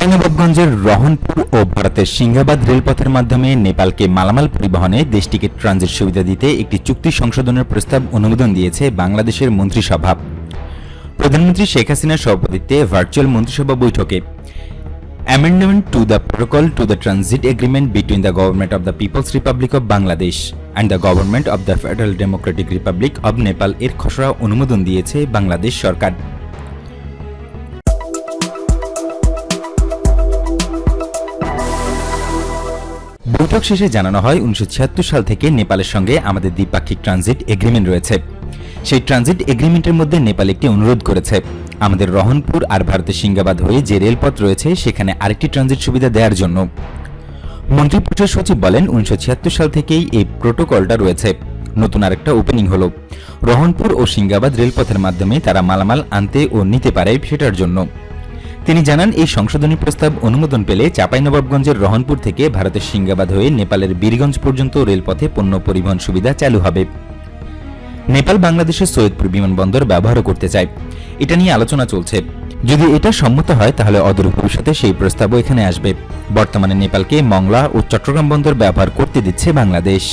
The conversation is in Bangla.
চাঁপাইনবাবগঞ্জের রহনপুর ও ভারতের সিংহাবাদ রেলপথের মাধ্যমে নেপালকে মালামাল পরিবহনে দেশটিকে ট্রানজিট সুবিধা দিতে একটি চুক্তি সংশোধনের প্রস্তাব অনুমোদন দিয়েছে বাংলাদেশের মন্ত্রিসভা। প্রধানমন্ত্রী শেখ হাসিনার সভাপতিত্বে ভার্চুয়াল মন্ত্রিসভা বৈঠকে amendment to the protocol to the transit agreement between the government of the people's republic of Bangladesh and the government of the federal democratic republic of Nepal এর খসড়া অনুমোদন দিয়েছে বাংলাদেশ সরকার। বৈঠক শেষে জানানো হয় 1976 সাল থেকে নেপালের সঙ্গে আমাদের দ্বিপাক্ষিক ট্রানজিট এগ্রিমেন্ট রয়েছে। সেই ট্রানজিট এগ্রিমেন্টের মধ্যে নেপাল একটি অনুরোধ করেছে আমাদের রহনপুর আর ভারতের সিংহাবাদ হয়ে যে রেলপথ রয়েছে সেখানে আরেকটি ট্রানজিট সুবিধা দেওয়ার জন্য। মন্ত্রিপরিষদ সচিব বলেন 1976 সাল থেকেই এই প্রোটোকলটা রয়েছে, নতুন আরেকটা ওপেনিং হলো রহনপুর ও সিংহাবাদ রেলপথের মাধ্যমে তারা মালামাল আনতে ও নিতে পারে সেটার জন্য। তিনি জানান এই সংশোধনী প্রস্তাব অনুমোদন পেলে চাঁপাইনবাবগঞ্জের রহনপুর থেকে ভারতের সিংহাবাদ হয়ে নেপালের বীরগঞ্জ পর্যন্ত রেলপথে পণ্য পরিবহন সুবিধা চালু হবে। নেপাল বাংলাদেশের সৈয়দপুর বিমানবন্দর ব্যবহারও করতে চায়, এটা নিয়ে আলোচনা চলছে। যদি এটা সম্মত হয় তাহলে অদূর ভবিষ্যতে সেই প্রস্তাবও এখানে আসবে। বর্তমানে নেপালকে মংলা ও চট্টগ্রাম বন্দর ব্যবহার করতে দিচ্ছে বাংলাদেশ।